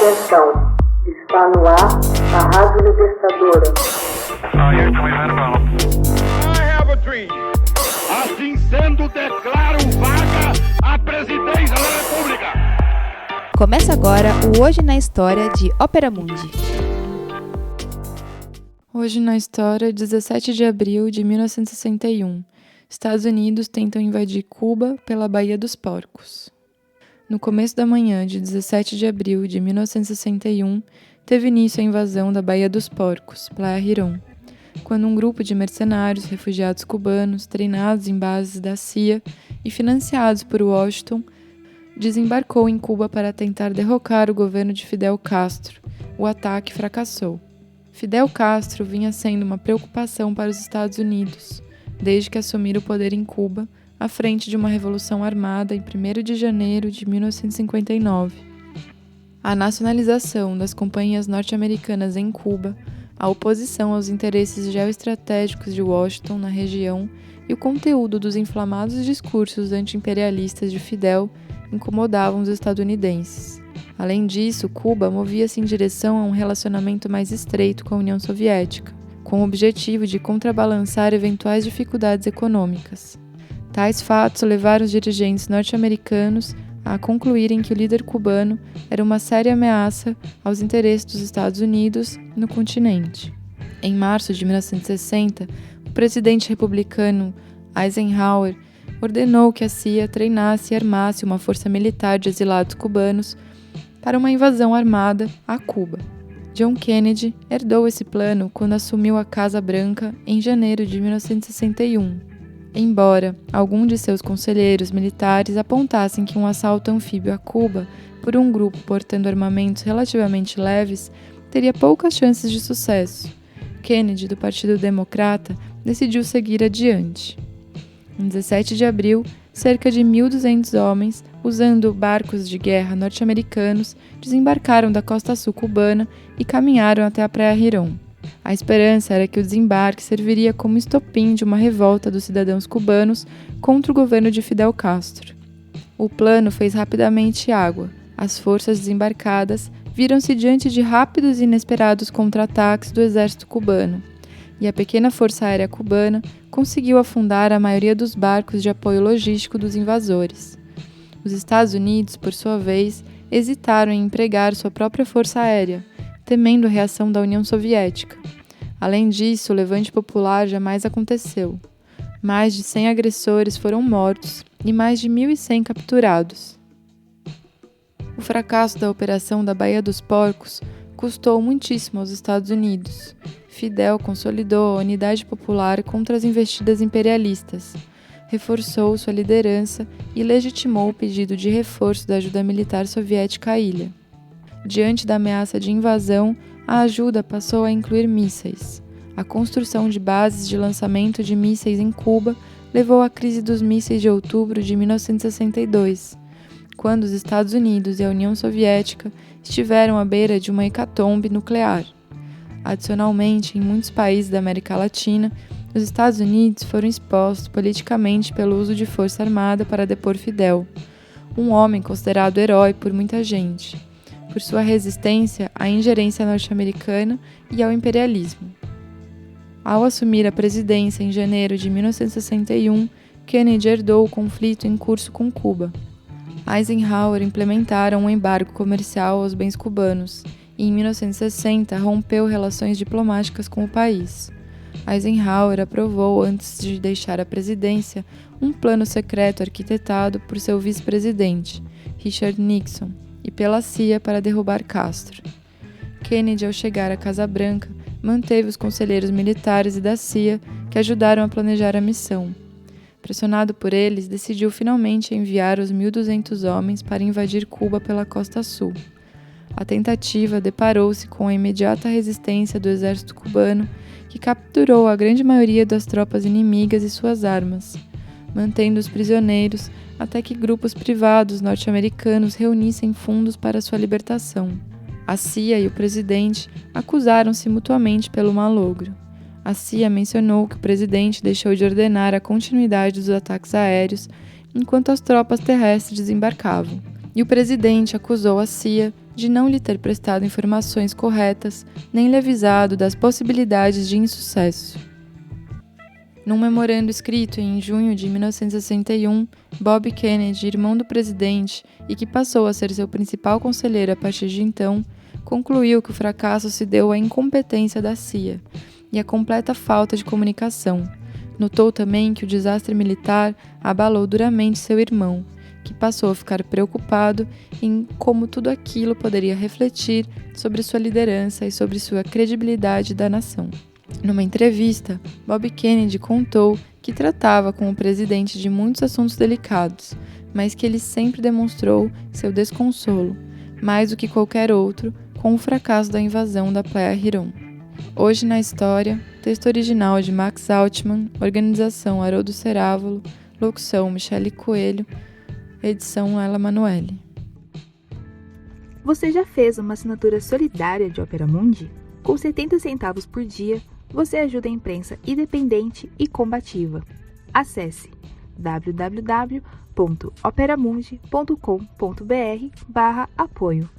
Atenção, está no ar a Rádio Libertadora. I have a dream. Assim sendo, declaro vaga a presidência da República. Começa agora o Hoje na História de Ópera Mundi. Hoje na História, 17 de abril de 1961. Estados Unidos tentam invadir Cuba pela Baía dos Porcos. No começo da manhã de 17 de abril de 1961, teve início a invasão da Baía dos Porcos, Playa Girón, quando um grupo de mercenários refugiados cubanos, treinados em bases da CIA e financiados por Washington, desembarcou em Cuba para tentar derrocar o governo de Fidel Castro. O ataque fracassou. Fidel Castro vinha sendo uma preocupação para os Estados Unidos, desde que assumira o poder em Cuba, à frente de uma revolução armada em 1º de janeiro de 1959. A nacionalização das companhias norte-americanas em Cuba, a oposição aos interesses geoestratégicos de Washington na região e o conteúdo dos inflamados discursos anti-imperialistas de Fidel incomodavam os estadunidenses. Além disso, Cuba movia-se em direção a um relacionamento mais estreito com a União Soviética, com o objetivo de contrabalançar eventuais dificuldades econômicas. Tais fatos levaram os dirigentes norte-americanos a concluírem que o líder cubano era uma séria ameaça aos interesses dos Estados Unidos no continente. Em março de 1960, o presidente republicano Eisenhower ordenou que a CIA treinasse e armasse uma força militar de exilados cubanos para uma invasão armada a Cuba. John Kennedy herdou esse plano quando assumiu a Casa Branca em janeiro de 1961. Embora alguns de seus conselheiros militares apontassem que um assalto anfíbio a Cuba por um grupo portando armamentos relativamente leves teria poucas chances de sucesso, Kennedy, do Partido Democrata, decidiu seguir adiante. Em 17 de abril, cerca de 1.200 homens, usando barcos de guerra norte-americanos, desembarcaram da costa sul cubana e caminharam até a Praia Girón. A esperança era que o desembarque serviria como estopim de uma revolta dos cidadãos cubanos contra o governo de Fidel Castro. O plano fez rapidamente água. As forças desembarcadas viram-se diante de rápidos e inesperados contra-ataques do exército cubano, e a pequena força aérea cubana conseguiu afundar a maioria dos barcos de apoio logístico dos invasores. Os Estados Unidos, por sua vez, hesitaram em empregar sua própria força aérea, temendo a reação da União Soviética. Além disso, o levante popular jamais aconteceu. Mais de 100 agressores foram mortos e mais de 1.100 capturados. O fracasso da Operação da Baía dos Porcos custou muitíssimo aos Estados Unidos. Fidel consolidou a unidade popular contra as investidas imperialistas, reforçou sua liderança e legitimou o pedido de reforço da ajuda militar soviética à ilha. Diante da ameaça de invasão, a ajuda passou a incluir mísseis. A construção de bases de lançamento de mísseis em Cuba levou à crise dos mísseis de outubro de 1962, quando os Estados Unidos e a União Soviética estiveram à beira de uma hecatombe nuclear. Adicionalmente, em muitos países da América Latina, os Estados Unidos foram expostos politicamente pelo uso de força armada para depor Fidel, um homem considerado herói por muita gente, por sua resistência à ingerência norte-americana e ao imperialismo. Ao assumir a presidência em janeiro de 1961, Kennedy herdou o conflito em curso com Cuba. Eisenhower implementara um embargo comercial aos bens cubanos e, em 1960, rompeu relações diplomáticas com o país. Eisenhower aprovou, antes de deixar a presidência, um plano secreto arquitetado por seu vice-presidente, Richard Nixon, e pela CIA para derrubar Castro. Kennedy, ao chegar à Casa Branca, manteve os conselheiros militares e da CIA que ajudaram a planejar a missão. Pressionado por eles, decidiu finalmente enviar os 1.200 homens para invadir Cuba pela costa sul. A tentativa deparou-se com a imediata resistência do exército cubano, que capturou a grande maioria das tropas inimigas e suas armas, mantendo os prisioneiros até que grupos privados norte-americanos reunissem fundos para sua libertação. A CIA e o presidente acusaram-se mutuamente pelo malogro. A CIA mencionou que o presidente deixou de ordenar a continuidade dos ataques aéreos enquanto as tropas terrestres desembarcavam, e o presidente acusou a CIA de não lhe ter prestado informações corretas, nem lhe avisado das possibilidades de insucesso. Num memorando escrito em junho de 1961, Bob Kennedy, irmão do presidente e que passou a ser seu principal conselheiro a partir de então, concluiu que o fracasso se deu à incompetência da CIA e à completa falta de comunicação. Notou também que o desastre militar abalou duramente seu irmão, que passou a ficar preocupado em como tudo aquilo poderia refletir sobre sua liderança e sobre sua credibilidade da nação. Numa entrevista, Bob Kennedy contou que tratava com o presidente de muitos assuntos delicados, mas que ele sempre demonstrou seu desconsolo, mais do que qualquer outro, com o fracasso da invasão da Playa Girón. Hoje na História, texto original de Max Altman, organização Haroldo Cerávulo, locução Michele Coelho, edição Ela Manoeli. Você já fez uma assinatura solidária de Opera Mundi? Com 70 centavos por dia, você ajuda a imprensa independente e combativa. Acesse www.operamundi.com.br/apoio.